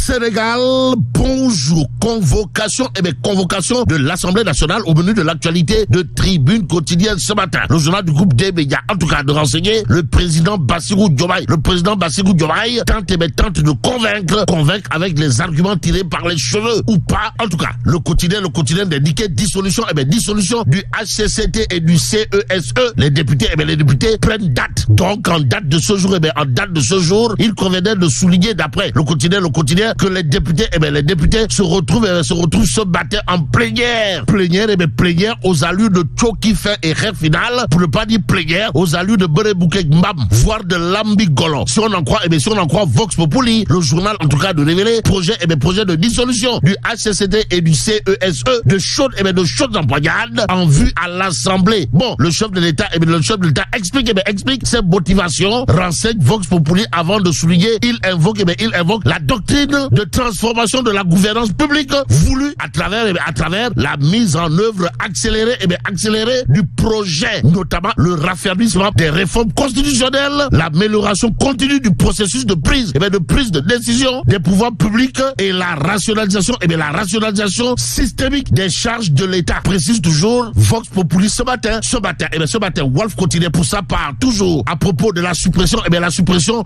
Sénégal, bonjour. Convocation de l'Assemblée nationale au menu de l'actualité de Tribune quotidienne ce matin. Le journal du groupe des médias, en tout cas de renseigner, le président Bassirou Diomaye. Le président Bassirou Diomaye tente de convaincre avec les arguments tirés par les cheveux ou pas. En tout cas, le quotidien d'indiquer dissolution du HCCT et du CESE. Les députés prennent date. Donc en date de ce jour, il convenait de souligner d'après le quotidien que les députés se retrouvent ce matin en plénière aux allures de Tchoki fin et rêve final, pour ne pas dire plénière aux allures de Berebouke Mbam, voire de Lambi Golon. Si on en croit Vox Populi, le journal en tout cas de révéler projet de dissolution du HCCT et du CESE, de chaudes empoignades en vue à l'Assemblée. Bon, le chef de l'État explique ses motivations, renseigne Vox Populi avant de souligner, il invoque la doctrine de transformation de la gouvernance publique voulue à travers la mise en œuvre accélérée du projet, notamment le raffermissement des réformes constitutionnelles, l'amélioration continue du processus de prise de décision des pouvoirs publics et la rationalisation systémique des charges de l'État. Précise toujours Vox Populi ce matin, Wolf continue pour sa part toujours à propos de la suppression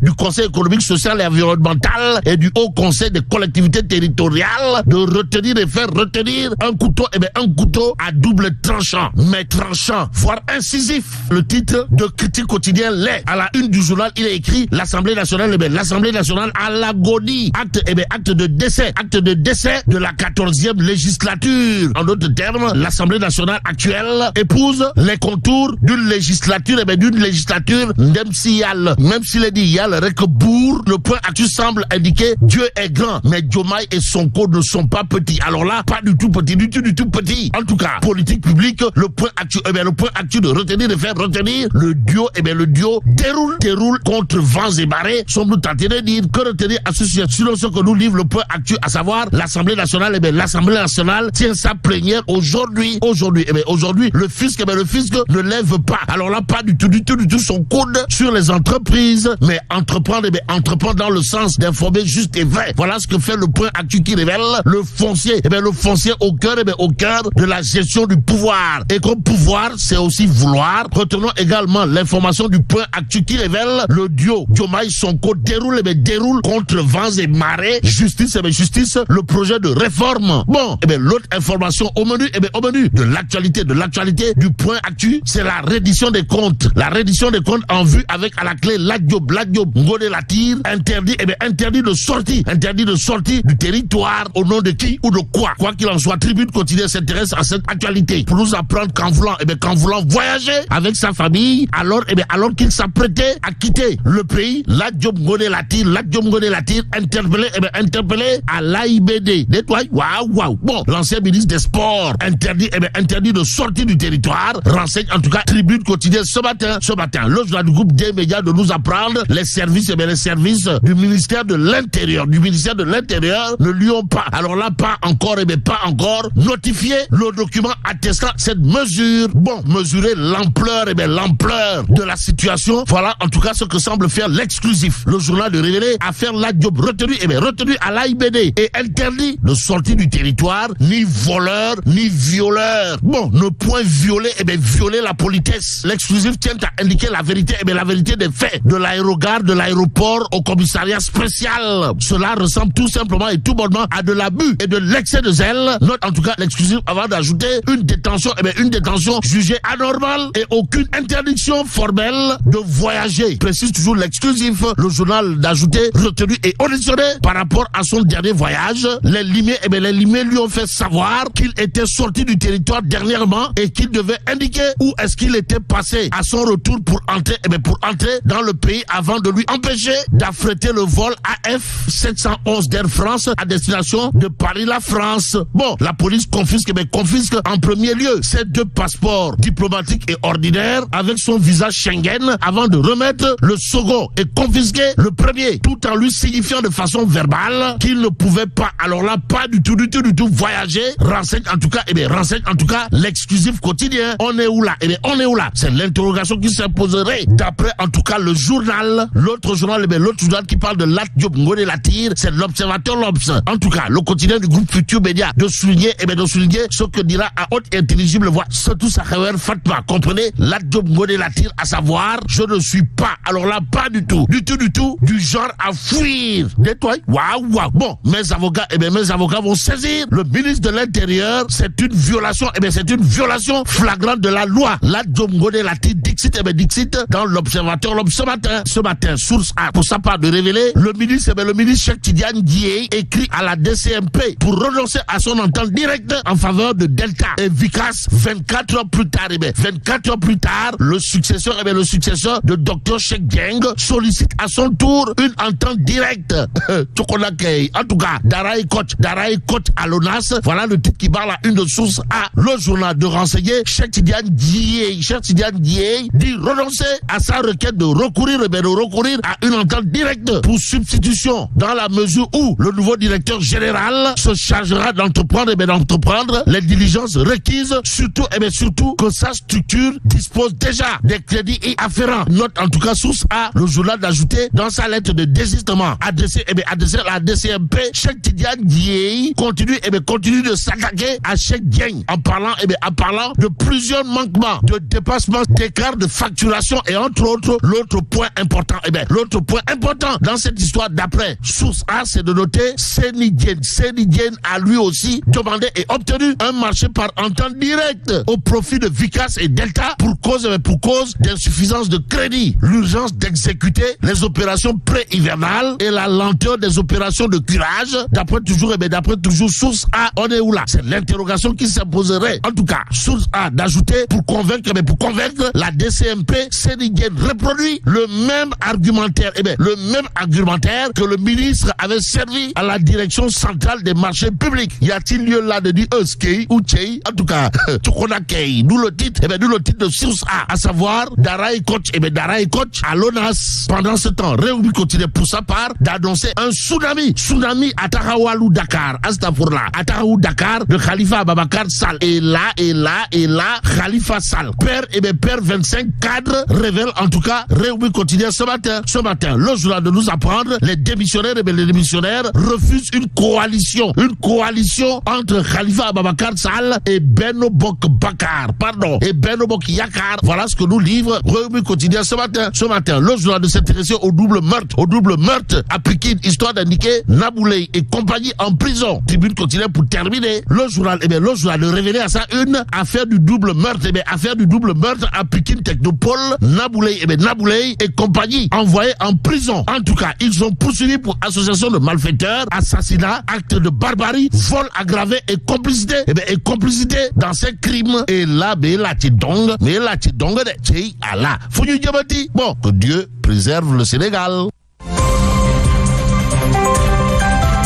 du Conseil économique, social et environnemental et du Haut Conseil des collectivités territoriales, de retenir un couteau à double tranchant, voire incisif. Le titre de Critique quotidien l'est. À la une du journal, il est écrit l'Assemblée nationale à l'agonie. Acte de décès de la 14e législature. En d'autres termes, l'Assemblée nationale actuelle épouse les contours d'une législature même s'il est dit yal rek bourg, le point actu semble indiquer Dieu est grand, mais Diomaye et Sonko ne sont pas petits. Alors là, pas du tout petit. En tout cas, politique publique, le point actu de retenir, de faire retenir, le duo déroule contre vents et marées. Sommes-nous tentés de dire que retenir association ce que nous livre le point actu, à savoir l'Assemblée nationale, l'Assemblée nationale tient sa plénière aujourd'hui. Aujourd'hui, le fisc ne lève pas. Alors là, pas du tout son coude sur les entreprises, mais entreprendre dans le sens d'informer juste et vrai. Voilà ce que fait le point actu qui révèle le foncier. Le foncier au cœur de la gestion du pouvoir. Et comme pouvoir, c'est aussi vouloir. Retenons également l'information du point actu qui révèle le duo Diomaye Sonko déroule contre vents et marées. Justice, le projet de réforme. Bon, l'autre information au menu de l'actualité du point actu, c'est la reddition des comptes. La reddition des comptes en vue avec à la clé Lat Diop Ngoné Latyr, interdit de sortie du territoire au nom de qui ou de quoi. Quoi qu'il en soit, Tribune quotidienne s'intéresse à cette actualité pour nous apprendre qu'en voulant voyager avec sa famille, alors qu'il s'apprêtait à quitter le pays, Lat Diop Ngoné Latyr interpellé à l'AIBD. Waouh. Bon, l'ancien ministre des Sports interdit de sortir du territoire, renseigne en tout cas Tribune quotidienne ce matin. Le journal du groupe des médias de nous apprendre les services du ministère de l'Intérieur. Ne lui ont pas, alors là, pas encore notifié le document attestant cette mesure. Bon, mesurer l'ampleur de la situation. Voilà en tout cas ce que semble faire l'exclusif. Le journal de révéler affaire Lat Diop retenu à l'AIBD et interdit de sortir du territoire, ni voleur, ni violeur. Bon, ne point violer la politesse. L'exclusif tient à indiquer la vérité des faits de l'aérogare, de l'aéroport au commissariat spécial. Cela ressemble tout simplement et tout bonnement à de l'abus et de l'excès de zèle. Note en tout cas l'exclusif avant d'ajouter une détention jugée anormale et aucune interdiction formelle de voyager. Précise toujours l'exclusif. Le journal d'ajouter retenu et auditionné par rapport à son dernier voyage. Les limés lui ont fait savoir qu'il était sorti du territoire dernièrement et qu'il devait indiquer où est-ce qu'il était passé à son retour pour entrer dans le pays avant de lui empêcher d'affréter le vol AF 711 d'Air France à destination de Paris-La France. Bon, la police confisque en premier lieu ces 2 passeports diplomatiques et ordinaires avec son visa Schengen avant de remettre le second et confisquer le premier, tout en lui signifiant de façon verbale qu'il ne pouvait pas, alors là, pas du tout voyager. Renseigne en tout cas l'exclusif quotidien. On est où là? C'est l'interrogation qui s'imposerait d'après en tout cas le journal. L'autre journal qui parle de Lat Diop Ngoné Latyr, c'est l'Observateur l'Obs. En tout cas, le quotidien du groupe Futur Média de souligner ce que dira à haute et intelligible voix surtout Sakhawer Fatma. Comprenez, la job modèle attire, à savoir, je ne suis pas, alors là, pas du tout, du genre à fuir. Détoile. Waouh. Bon, mes avocats vont saisir le ministre de l'Intérieur. C'est une violation, flagrante de la loi. La job modèle attire, Dixit, dans l'Observateur l'Obs ce matin, source A, pour sa part de révéler, le ministre Cheikh Tidiane Dièye écrit à la DCMP pour renoncer à son entente directe en faveur de Delta et Vicas 24 heures plus tard. 24 heures plus tard, le successeur de Dr Cheikh Dieng sollicite à son tour une entente directe. En tout cas, Daraï Coach à l'ONAS, voilà le titre qui parle à une de sources A. Le journal de renseigner, Cheikh Tidiane Dièye dit renoncer à sa requête de recourir à une entente directe pour substitution dans la mesure où le nouveau directeur général se chargera d'entreprendre les diligences requises, surtout que sa structure dispose déjà des crédits y afférents. Note en tout cas source A, le journal d'ajouter dans sa lettre de désistement adressée à la DCMP, Cheikh Tidiane Dièye continue de s'attaquer à Cheikh Dieng en parlant de plusieurs manquements, de dépassements d'écart de facturation et entre autres l'autre point important dans cette histoire d'après source A, c'est de noter Seny Diène a lui aussi demandé et obtenu un marché par entente directe au profit de Vicas et Delta pour cause d'insuffisance de crédit, l'urgence d'exécuter les opérations pré-hivernales et la lenteur des opérations de curage. D'après toujours source A, on est où là? C'est l'interrogation qui s'imposerait. En tout cas, source A d'ajouter pour convaincre la DCMP, Seny Diène reproduit le même argumentaire que le ministre avait servi à la direction centrale des marchés publics. Y a-t-il lieu là de dire Skei ou Chei? En tout cas, Tukonakei, d'où le titre de source A, à savoir Daraï Coach à l'ONAS. Pendant ce temps, Réumi continue pour sa part d'annoncer un tsunami à Tarawalou Dakar, Dakar de Khalifa Ababakar Sall. Et là, Khalifa Sall, père 25 cadres, révèle en tout cas Réumi quotidien ce matin. Le journal de nous apprendre, les démissionnaires refusent une coalition entre Khalifa Ababakar Sall et Benno Bokk Yakaar. Voilà ce que nous livre Réumi quotidien ce matin. Le journal de s'intéresser au double meurtre à Pikine, histoire d'indiquer Nabouley et compagnie en prison. Tribune quotidienne pour terminer. Le journal de révéler à ça une affaire du double meurtre à Pikine Technopole. Nabouley et compagnie envoyés en prison. En tout cas, ils sont poursuivis pour association de malfaiteurs, assassinat, acte de barbarie, vol aggravé et complicité dans ces crimes. Et là, bon, que Dieu préserve le Sénégal.